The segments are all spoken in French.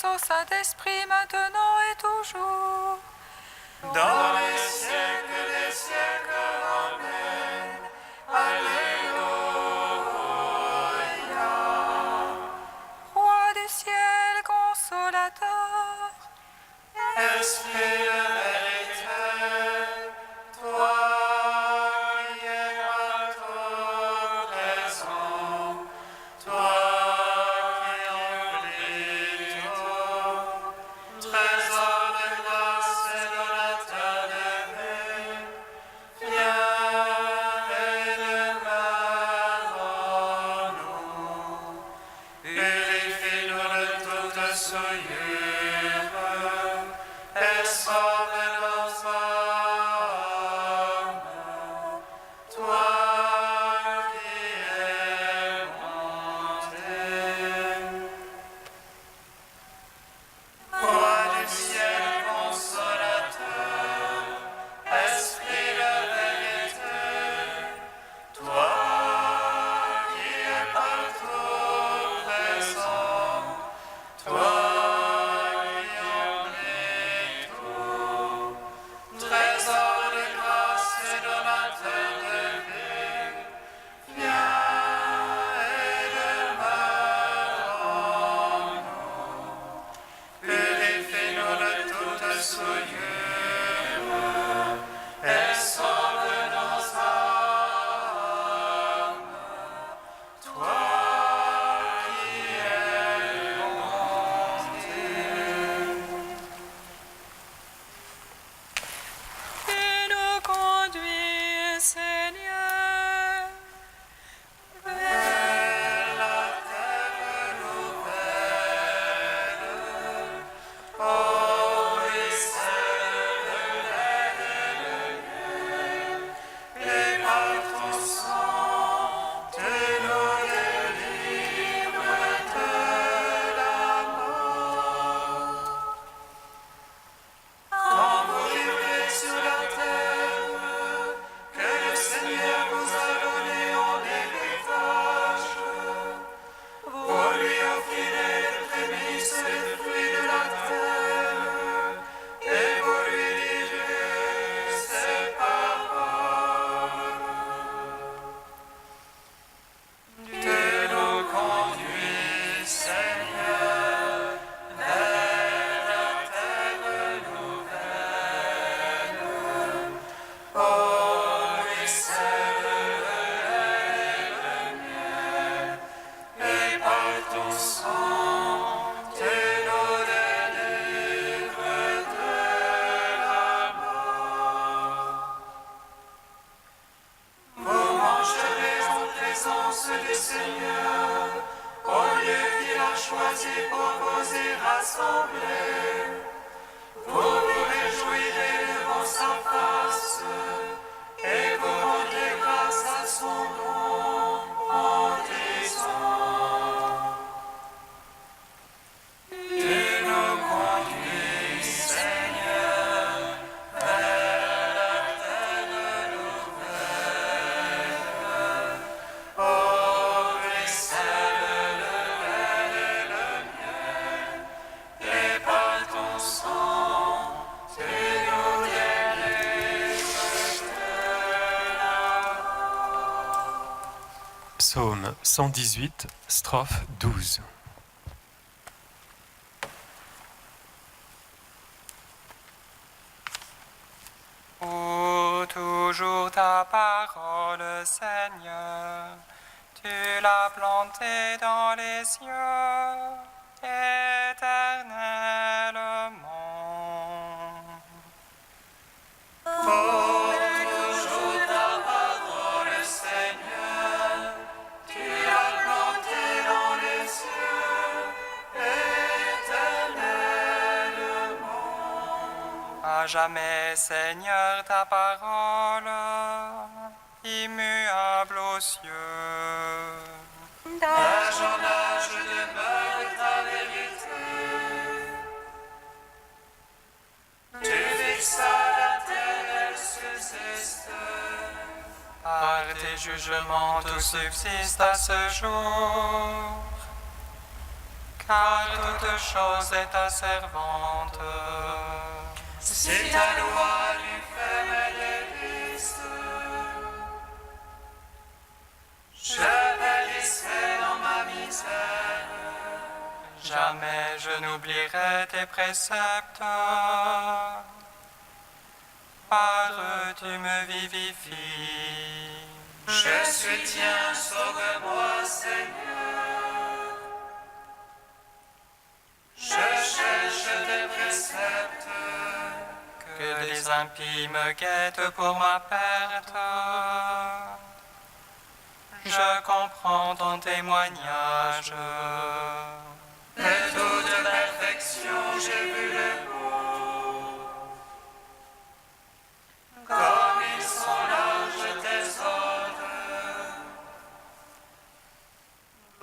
au Saint-Esprit, maintenant et toujours. Dans les siècles des siècles, Amen. Alléluia. Roi du ciel, consolateur, Esprit de vérité, toi qui es partout présent, toi qui oublies tout, trésor de grâce et donateur de vie, viens et demeure en nous. Purifie-nous de toute souillure et sauve nos âmes. Toi qui es monté. Roi du ciel consolateur, Esprit de vérité, toi qui es partout présent, toi qui oublies tout, trésor de grâce et donateur de vie, viens et demeure en nous. Purifie-nous de toute souillure et sauve nos âmes. Toi qui es monté. tu nous conduis, Seigneur, Vers la terre nouvelle, ô ruisselle de lait et de miel, et par ton sang, tu nous délivres de la mort. Quand vous vivrez sur la terre, que le Seigneur vous a donné en héritage, vous lui offrirez les prémices et les fruits de la terre, et vous lui direz ces paroles. Tu nous conduis, Seigneur, vers la terre nouvelle, ô ruisselle de lait et de miel, et par ton sang, tu nous délivres de la mort. Vous mangerez en présence du Seigneur, au lieu qu'il a choisi pour vous y rassembler. Vous vous réjouirez devant sa face, et vous rendrez grâce à son nom en disant: Tu nous conduis, Seigneur, vers la terre nouvelle, ô ruisselle de lait et de miel, et par ton sang, tu nous délivres de la mort. Psaume 118, strophe 12. ô toujours ta parole, Seigneur, tu l'as plantée dans les cieux, éternellement. Toujours ta parole, Seigneur, tu l'as plantée dans les cieux, éternellement. À jamais, Seigneur, ta parole, immuable aux cieux. D'âge en âge demeure ta vérité. Tu fixas la terre, elle subsiste. Par tes jugements, tout subsiste à ce jour. car toute chose est ta servante. Si ta loi lui fait mes délices, je périsserai dans ma misère. Jamais je n'oublierai tes préceptes. Par eux tu me vivifies. Je suis tien, sauve-moi, Seigneur. Je cherche tes préceptes. Que les impies me guettent pour ma perte. Je comprends ton témoignage. De toute perfection, j'ai vu le bout. Comme ils sont larges tes ordres.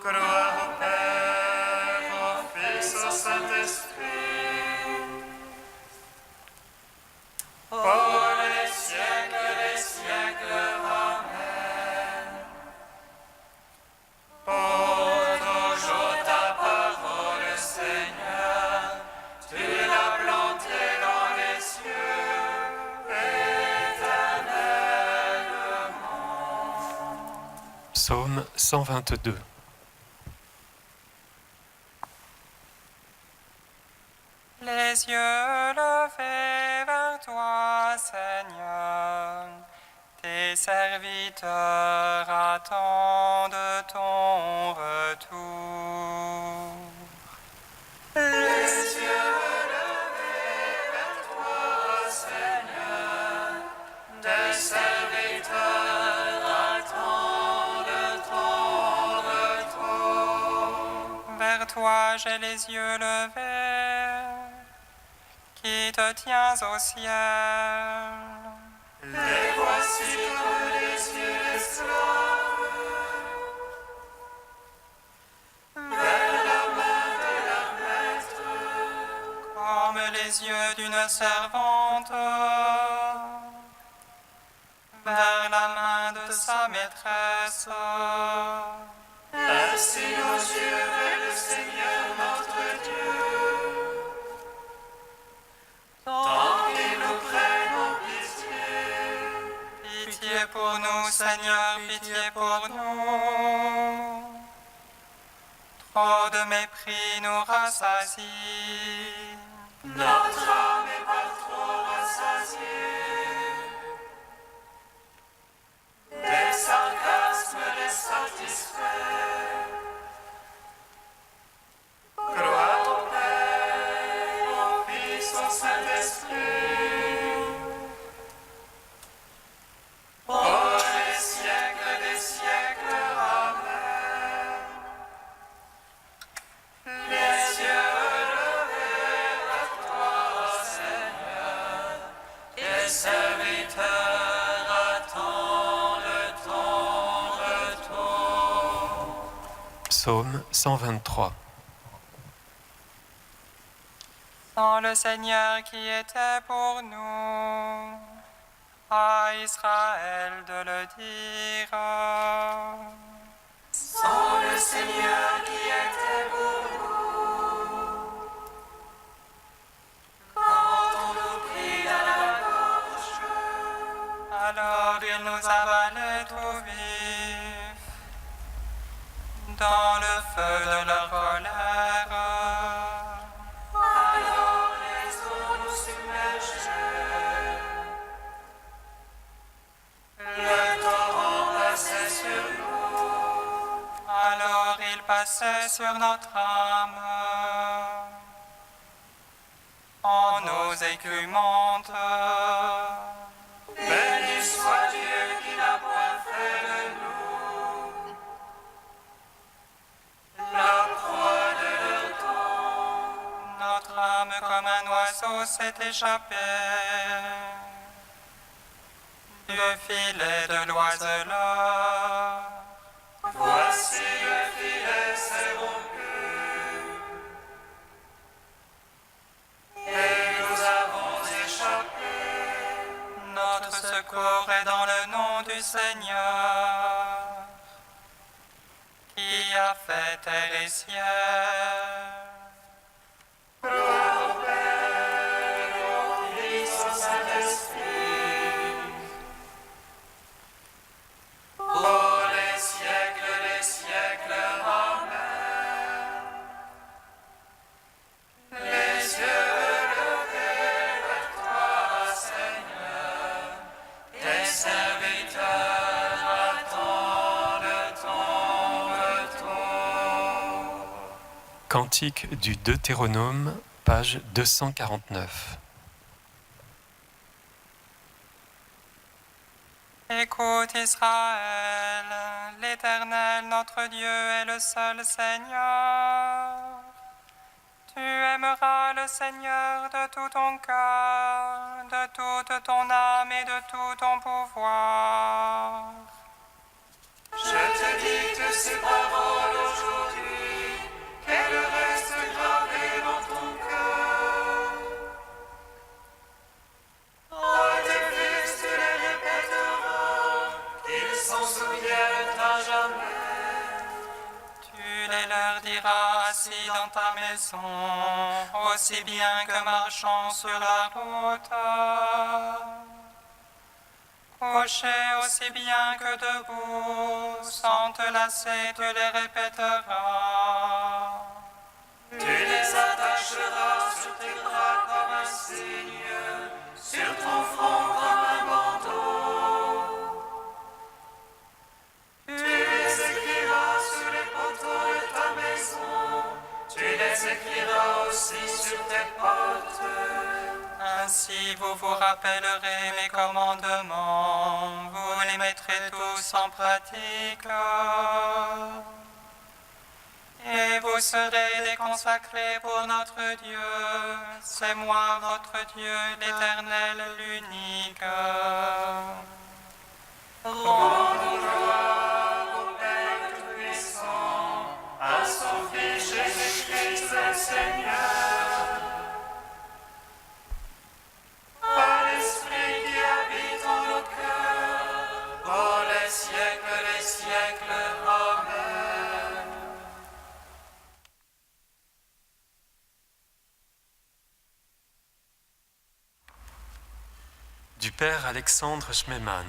Gloire au Père, au Fils, au Saint-Esprit. Pour les siècles des siècles. Amen. Pour toujours ta parole, Seigneur, tu l'as plantée dans les cieux, éternellement. Psaume 122. Les yeux levés vers toi, Seigneur, tes serviteurs attendent ton retour. Les yeux levés vers toi, Seigneur, tes serviteurs attendent ton retour. Vers toi j'ai les yeux levés, qui te tiens au ciel. Les voici comme les yeux d'esclaves, vers la main de leur maître. Comme les yeux d'une servante vers la main de sa maîtresse. Ainsi nos yeux vers le Seigneur notre Dieu, tant qu'il nous prenne en pitié. Pitié pour nous, Seigneur, pitié pour nous. Trop de mépris nous rassasie. Notre âme est par trop rassasiée. Des sarcasmes les satisfait. Gloire au Père, au Fils, au Saint-Esprit. Pour les siècles des siècles. Amen. Les yeux levés vers toi, Seigneur, tes serviteurs attendent ton retour. Psaume 123. Sans le Seigneur qui était pour nous, à Israël de le dire. Sans le Seigneur qui était pour nous, quand on nous prit à la gorge, Alors il nous avalait tout vif dans le feu de leur colère. alors les eaux nous submergeaient. Le torrent passait sur nous. Alors il passait sur notre âme en eaux écumantes. Béni soit Dieu qui n'a point fait de nous la proie de leur temps. Notre âme comme un oiseau s'est échappée du filet de l'oiseleur. Voici le filet s'est rompu, et nous avons échappé. Notre secours est dans le nom du Seigneur, qui a fait terre et ciel. Cantique du Deutéronome, page 249. Écoute Israël, l'Éternel notre Dieu est le seul Seigneur. Tu aimeras le Seigneur de tout ton cœur, de toute ton âme et de tout ton pouvoir. Je te dicte ces paroles aujourd'hui, qu'elles restent gravées dans ton cœur. À tes fils, tu les répéteras, qu'ils s'en souviennent à jamais. Tu les leur diras assis dans ta maison, aussi bien que marchant sur la route. Couché aussi bien que debout, sans te lasser, tu les répéteras. Tu les attacheras sur tes bras comme un signe, sur ton front comme un bandeau. Tu les écriras sur les poteaux de ta maison, tu les écriras aussi sur tes portes. Ainsi vous vous rappellerez mes commandements, vous les mettrez tous en pratique. Et vous serez des consacrés pour notre Dieu, c'est moi votre Dieu, l'Éternel, l'unique. Rendons gloire au Père Tout-Puissant, à son Fils Jésus-Christ le Seigneur, à l'Esprit qui habite en nos cœurs, pour les siècles des siècles. Amen. Du Père Alexandre Schmemann.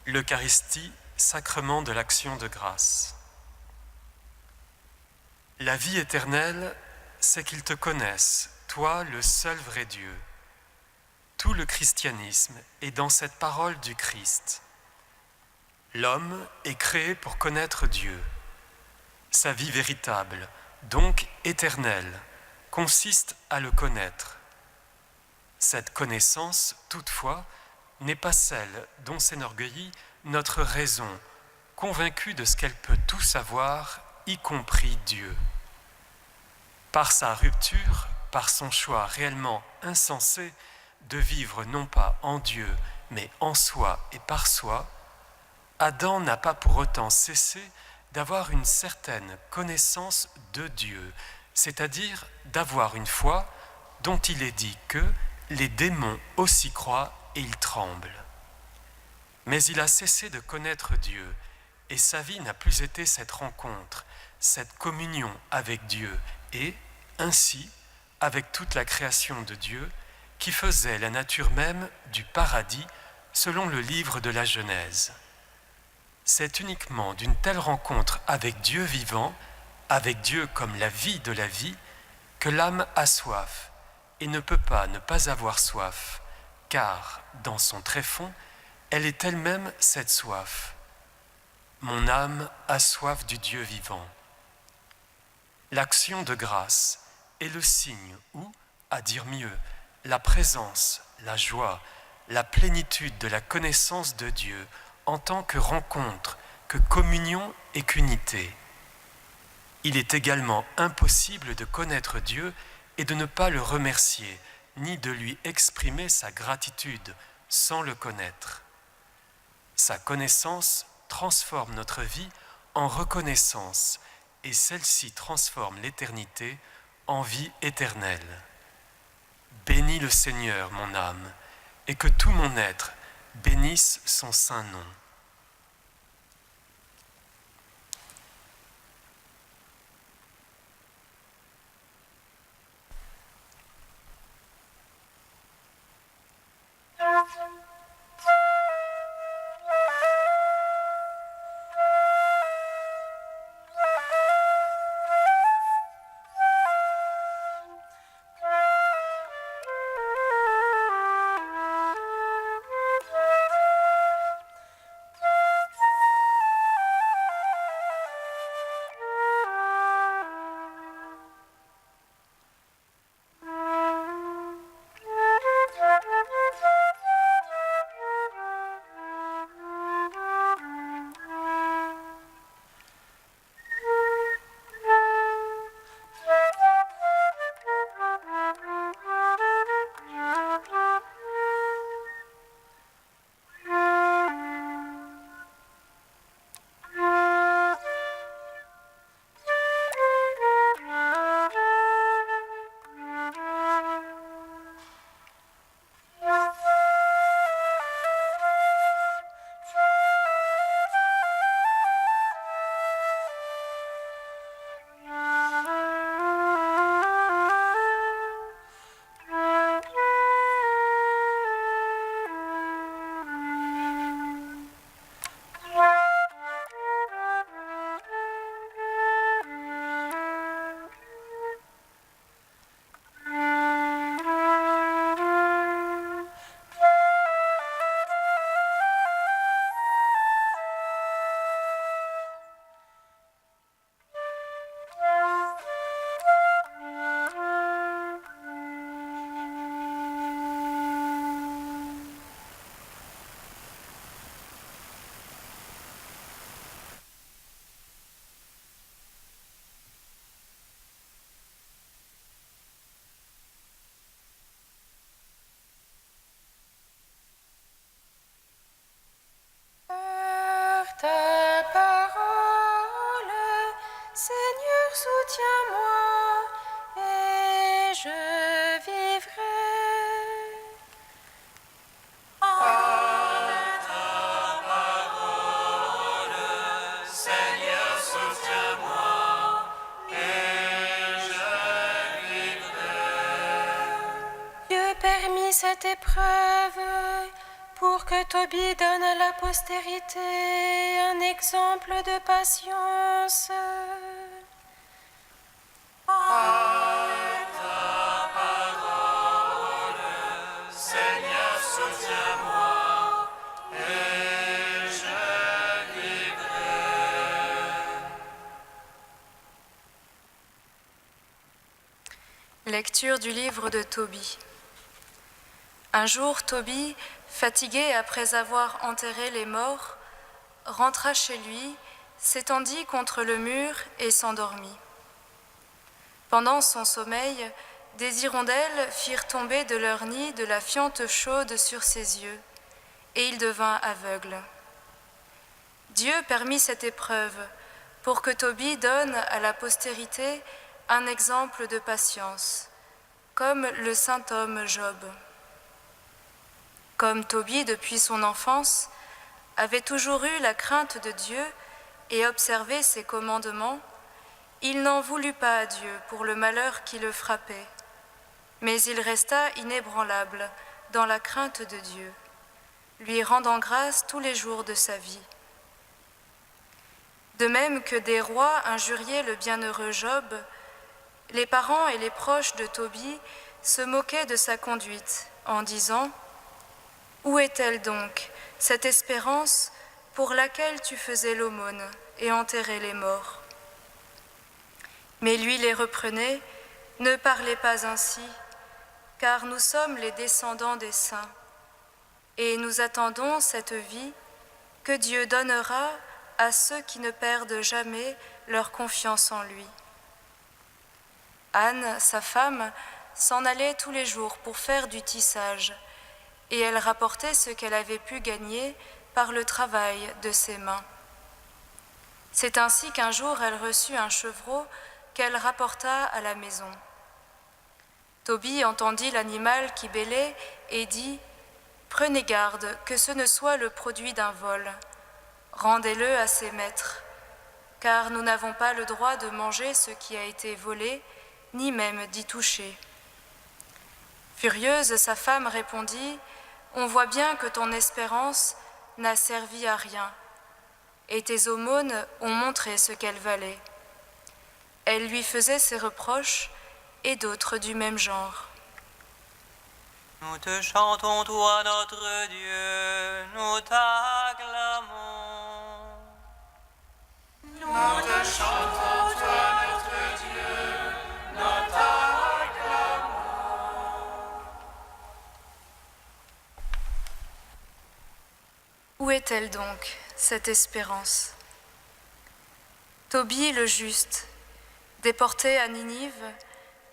L'Eucharistie, sacrement de l'action de grâce. La vie éternelle, c'est qu'ils te connaissent, toi le seul vrai Dieu. Tout le christianisme est dans cette parole du Christ. L'homme est créé pour connaître Dieu. Sa vie véritable, donc éternelle, consiste à le connaître. Cette connaissance, toutefois, n'est pas celle dont s'enorgueillit notre raison, convaincue de ce qu'elle peut tout savoir, y compris Dieu. Par sa rupture, par son choix réellement insensé de vivre non pas en Dieu, mais en soi et par soi, Adam n'a pas pour autant cessé d'avoir une certaine connaissance de Dieu, c'est-à-dire d'avoir une foi dont il est dit que les démons aussi croient et ils tremblent. Mais il a cessé de connaître Dieu, et sa vie n'a plus été cette rencontre, cette communion avec Dieu, et, ainsi, avec toute la création de Dieu, qui faisait la nature même du paradis, selon le livre de la Genèse. C'est uniquement d'une telle rencontre avec Dieu vivant, avec Dieu comme la vie de la vie, que l'âme a soif, et ne peut pas ne pas avoir soif, car, dans son tréfonds, elle est elle-même cette soif. Mon âme a soif du Dieu vivant. L'action de grâce est le signe où, à dire mieux, la présence, la joie, la plénitude de la connaissance de Dieu en tant que rencontre, que communion et qu'unité. Il est également impossible de connaître Dieu et de ne pas le remercier, ni de lui exprimer sa gratitude sans le connaître. Sa connaissance transforme notre vie en reconnaissance, et celle-ci transforme l'éternité en vie éternelle. Bénis le Seigneur, mon âme, et que tout mon être bénisse son saint nom. soutiens-moi et je vivrai. Seigneur, soutiens-moi et je vivrai. Dieu permit cette épreuve pour que Tobie donne à la postérité un exemple de patience. Seigneur, soutiens-moi et je vivrai. Lecture du livre de Tobie. Un jour, Tobie, fatigué après avoir enterré les morts, rentra chez lui, s'étendit contre le mur et s'endormit. Pendant son sommeil, des hirondelles firent tomber de leur nid de la fiente chaude sur ses yeux, et il devint aveugle. Dieu permit cette épreuve pour que Tobie donne à la postérité un exemple de patience, comme le saint homme Job. Comme Tobie, depuis son enfance, avait toujours eu la crainte de Dieu et observé ses commandements, il n'en voulut pas à Dieu pour le malheur qui le frappait, mais il resta inébranlable dans la crainte de Dieu, lui rendant grâce tous les jours de sa vie. De même que des rois injuriaient le bienheureux Job, les parents et les proches de Tobie se moquaient de sa conduite en disant « Où est-elle donc, cette espérance pour laquelle tu faisais l'aumône et enterrais les morts ?» Mais lui les reprenait, « Ne parlez pas ainsi, car nous sommes les descendants des saints, et nous attendons cette vie que Dieu donnera à ceux qui ne perdent jamais leur confiance en lui. » Anne, sa femme, s'en allait tous les jours pour faire du tissage, et elle rapportait ce qu'elle avait pu gagner par le travail de ses mains. C'est ainsi qu'un jour elle reçut un chevreau qu'elle rapporta à la maison. Tobie entendit l'animal qui bêlait et dit « Prenez garde que ce ne soit le produit d'un vol. Rendez-le à ses maîtres, car nous n'avons pas le droit de manger ce qui a été volé, ni même d'y toucher. » Furieuse, sa femme répondit « On voit bien que ton espérance n'a servi à rien, et tes aumônes ont montré ce qu'elles valaient. » Elle lui faisait ses reproches et d'autres du même genre. Nous te chantons, toi notre Dieu, nous t'acclamons. Nous te chantons, toi notre Dieu, nous t'acclamons. Où est-elle donc, cette espérance ? Tobie le juste, déporté à Ninive,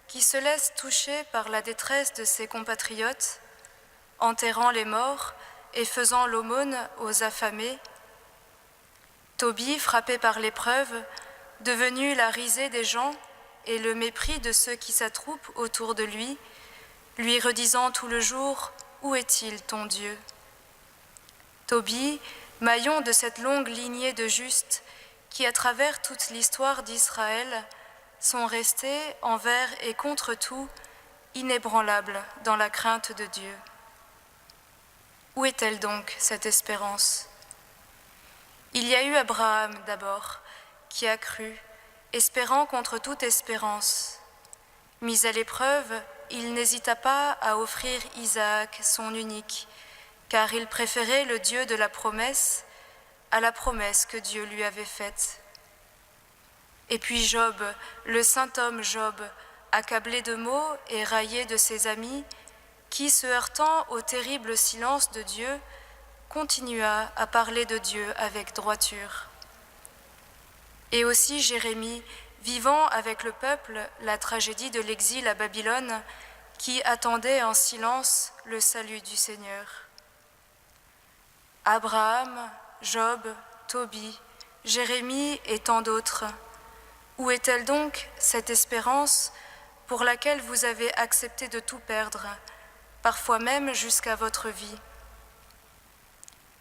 qui se laisse toucher par la détresse de ses compatriotes, enterrant les morts et faisant l'aumône aux affamés. Tobie, frappé par l'épreuve, devenu la risée des gens et le mépris de ceux qui s'attroupent autour de lui redisant tout le jour « Où est-il ton Dieu ?» Tobie, maillon de cette longue lignée de justes qui, à travers toute l'histoire d'Israël, sont restés envers et contre tout inébranlables dans la crainte de Dieu. Où est-elle donc, cette espérance ? Il y a eu Abraham d'abord, qui a cru, espérant contre toute espérance. Mis à l'épreuve, il n'hésita pas à offrir Isaac, son unique, car il préférait le Dieu de la promesse à la promesse que Dieu lui avait faite. Et puis Job, le saint homme Job, accablé de maux et raillé de ses amis, qui, se heurtant au terrible silence de Dieu, continua à parler de Dieu avec droiture. Et aussi Jérémie, vivant avec le peuple la tragédie de l'exil à Babylone, qui attendait en silence le salut du Seigneur. Abraham, Job, Tobie, Jérémie et tant d'autres, Où est-elle donc, cette espérance pour laquelle vous avez accepté de tout perdre, parfois même jusqu'à votre vie?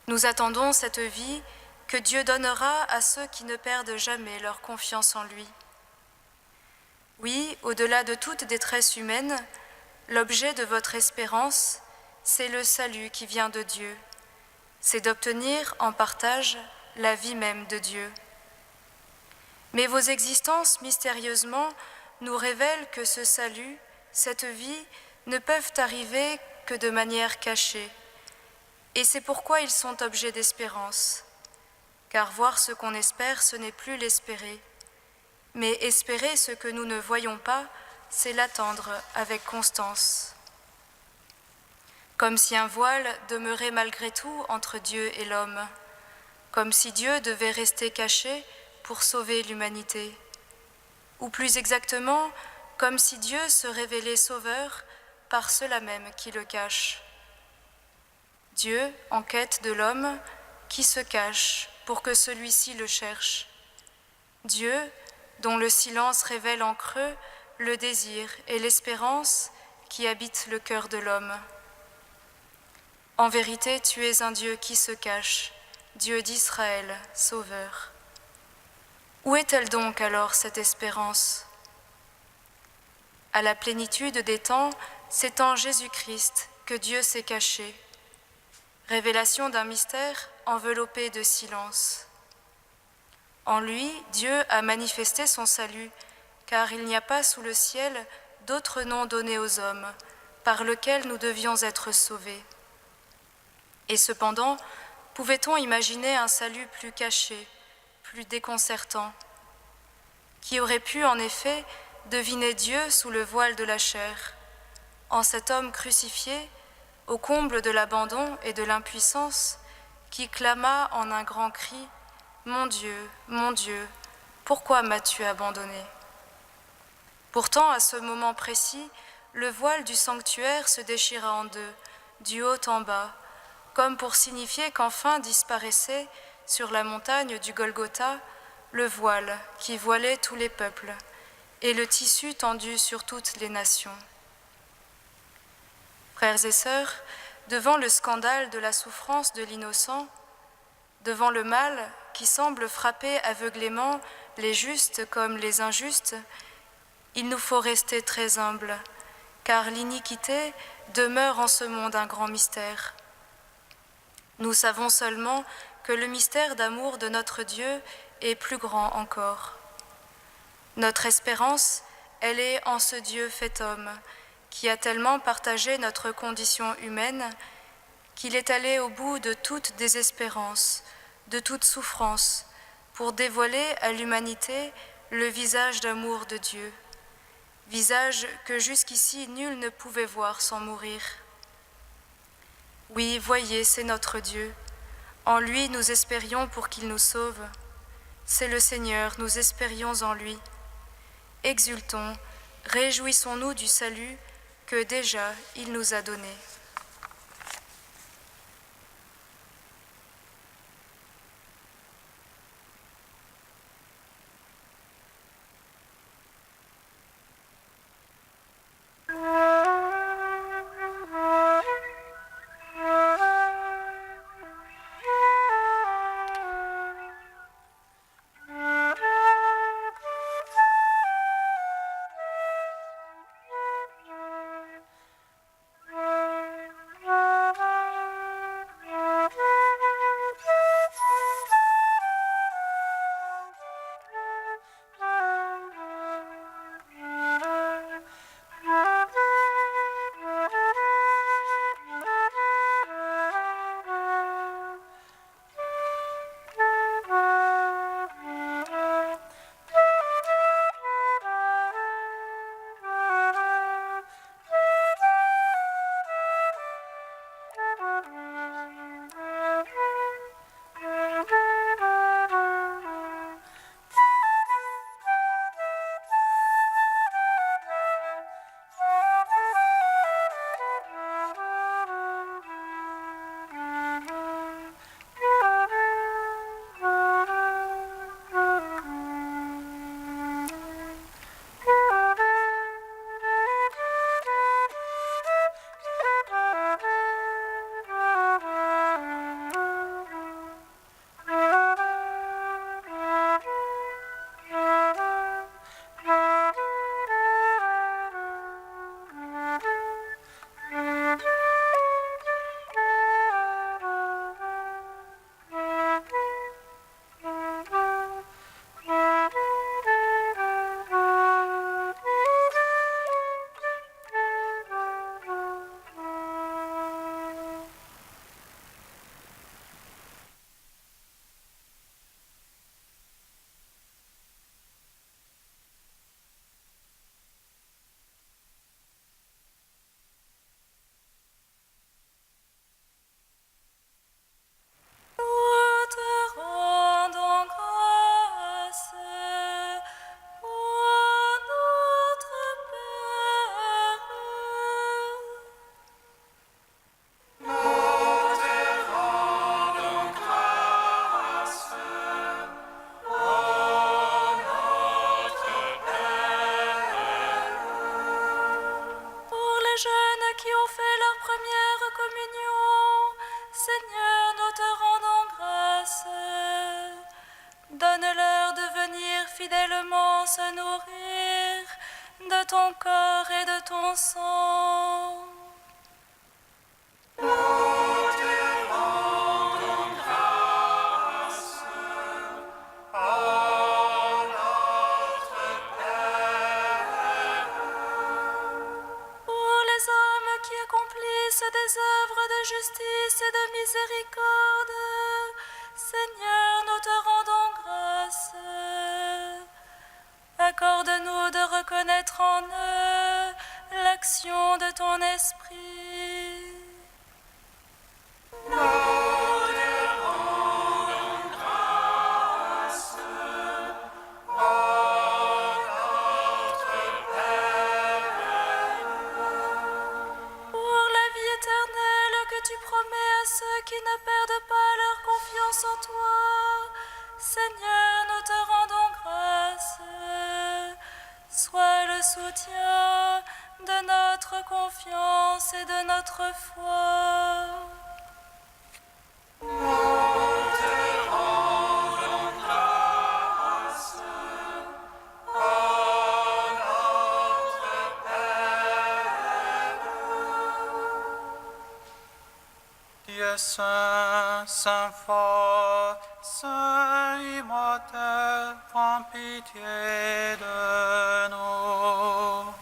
Nous attendons cette vie que Dieu donnera à ceux qui ne perdent jamais leur confiance en lui. Oui, au-delà de toute détresse humaine, l'objet de votre espérance, c'est le salut qui vient de Dieu. C'est d'obtenir en partage la vie même de Dieu. Mais vos existences, mystérieusement, nous révèlent que ce salut, cette vie, ne peuvent arriver que de manière cachée. Et c'est pourquoi ils sont objets d'espérance. Car voir ce qu'on espère, ce n'est plus l'espérer. Mais espérer ce que nous ne voyons pas, c'est l'attendre avec constance. Comme si un voile demeurait malgré tout entre Dieu et l'homme, comme si Dieu devait rester caché pour sauver l'humanité, ou plus exactement, comme si Dieu se révélait sauveur par ceux-là même qui le cachent. Dieu, en quête de l'homme, qui se cache pour que celui-ci le cherche. Dieu, dont le silence révèle en creux le désir et l'espérance qui habitent le cœur de l'homme. En vérité, tu es un Dieu qui se cache, Dieu d'Israël, Sauveur. Où est-elle donc alors cette espérance? À la plénitude des temps, c'est en Jésus-Christ que Dieu s'est caché. Révélation d'un mystère enveloppé de silence. En lui, Dieu a manifesté son salut, car il n'y a pas sous le ciel d'autre nom donné aux hommes, par lequel nous devions être sauvés. Et cependant, pouvait-on imaginer un salut plus caché, plus déconcertant? Qui aurait pu, en effet, deviner Dieu sous le voile de la chair, en cet homme crucifié, au comble de l'abandon et de l'impuissance, qui clama en un grand cri « Mon Dieu, pourquoi m'as-tu abandonné ?» Pourtant, à ce moment précis, le voile du sanctuaire se déchira en deux, du haut en bas, comme pour signifier qu'enfin disparaissait, sur la montagne du Golgotha, le voile qui voilait tous les peuples, et le tissu tendu sur toutes les nations. Frères et sœurs, devant le scandale de la souffrance de l'innocent, devant le mal qui semble frapper aveuglément les justes comme les injustes, il nous faut rester très humbles, car l'iniquité demeure en ce monde un grand mystère. Nous savons seulement que le mystère d'amour de notre Dieu est plus grand encore. Notre espérance, elle est en ce Dieu fait homme, qui a tellement partagé notre condition humaine qu'il est allé au bout de toute désespérance, de toute souffrance, pour dévoiler à l'humanité le visage d'amour de Dieu, visage que jusqu'ici nul ne pouvait voir sans mourir. Oui, voyez, c'est notre Dieu. En lui nous espérions pour qu'il nous sauve. C'est le Seigneur, nous espérions en lui. Exultons, réjouissons-nous du salut que déjà il nous a donné. Seigneur, nous te rendons grâce. Donne-leur de venir fidèlement se nourrir de ton corps et de ton sang. Des œuvres de justice et de miséricorde, Seigneur, nous te rendons grâce. Accorde-nous de reconnaître en eux l'action de ton esprit. Ceux qui ne perdent pas leur confiance en toi, Seigneur, nous te rendons grâce. Sois le soutien de notre confiance et de notre foi. Saint, Saint fort, Saint immortel, prends pitié de nous.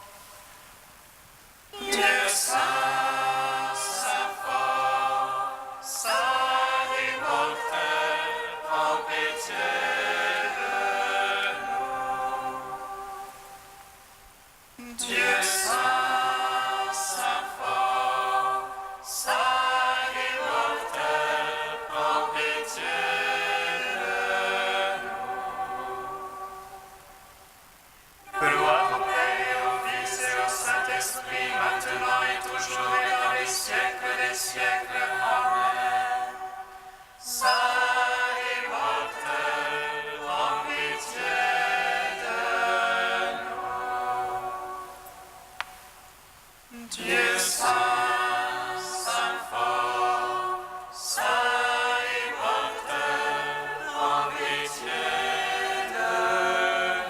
Dieu saint, Saint fort, Saint immortel, prends pitié de nous. Dieu saint, Saint fort, Saint maintenant et toujours et dans les siècles des siècles. Amen. Saint immortel, prends pitié de nous. Dieu saint, Saint fort, Saint immortel, prends pitié de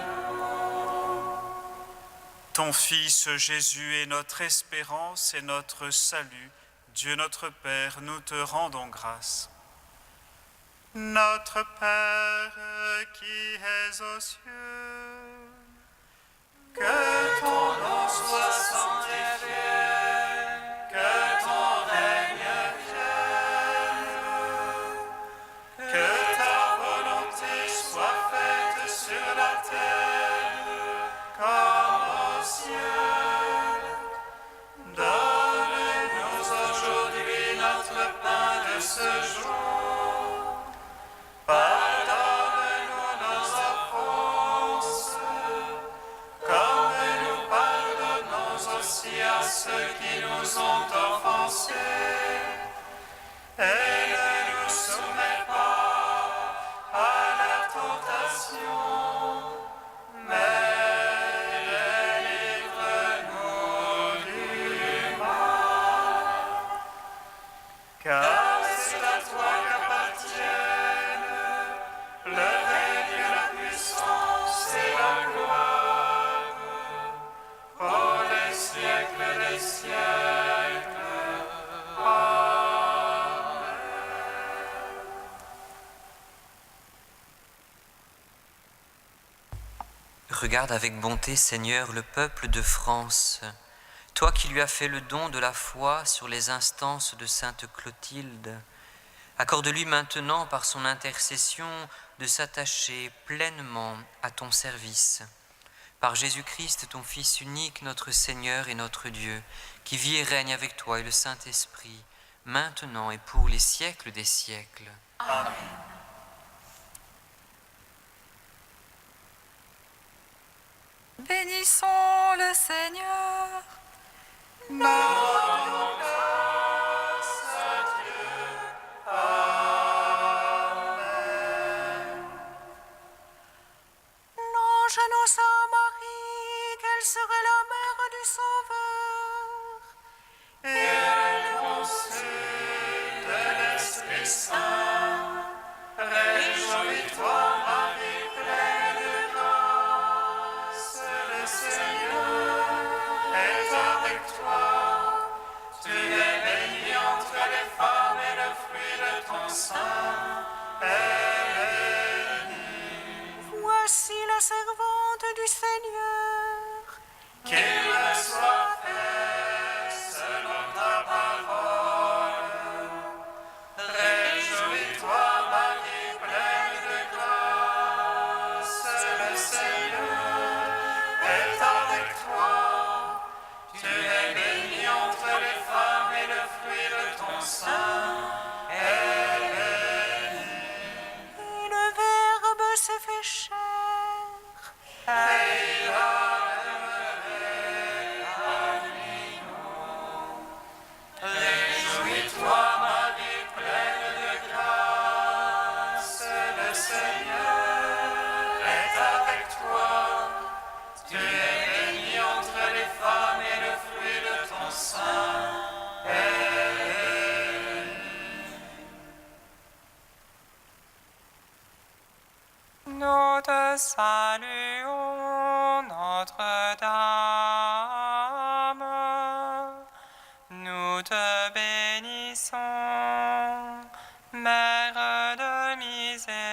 nous. Ton Fils Jésus est notre espérance et notre salut. Dieu notre Père, nous te rendons grâce. Notre Père qui es aux cieux, que ton nom soit sanctifié, que ton règne vienne, que ta volonté soit faite sur la terre comme au ciel. Donne-nous aujourd'hui notre pain de ce jour. Pardonne-nous nos offenses, comme nous pardonnons aussi à ceux qui nous ont offensés. Et ne nous soumets pas à la tentation, mais délivre-nous du mal. Car c'est à toi qu'appartiennent le règne, la puissance et la gloire, pour les siècles des siècles. Amen. Regarde avec bonté, Seigneur, le peuple de France, toi qui lui as fait le don de la foi sur les instances de sainte Clotilde. Accorde-lui maintenant, par son intercession, de s'attacher pleinement à ton service. Par Jésus-Christ, ton Fils unique, notre Seigneur et notre Dieu, qui vit et règne avec toi et le Saint-Esprit, maintenant et pour les siècles des siècles. Amen. Bénissons le Seigneur. Nous rendons grâce à Dieu. Amen. L'ange annonça à Marie qu'elle serait la mère du Sauveur. Et elle conçut de l'Esprit saints. Réjouis-toi, Marie, pleine de grâce, le Seigneur est avec toi. Tu es bénie entre les femmes et le fruit de ton sein est béni. Voici la servante du Seigneur. Qu'il me soit fait selon ta parole. Réjouis-toi, Marie, pleine de grâce, le Seigneur est avec toi. Tu es bénie entre les femmes et le fruit de ton sein est béni. Et le Verbe s'est fait chair. Et il a demeuré parmi nous. Réjouis-toi, Marie, pleine de grâce, le Seigneur est avec toi. Tu es bénie entre les femmes et le fruit de ton sein est béni. Nous te saluons, Notre-Dame. Nous te bénissons, Mère de miséricorde.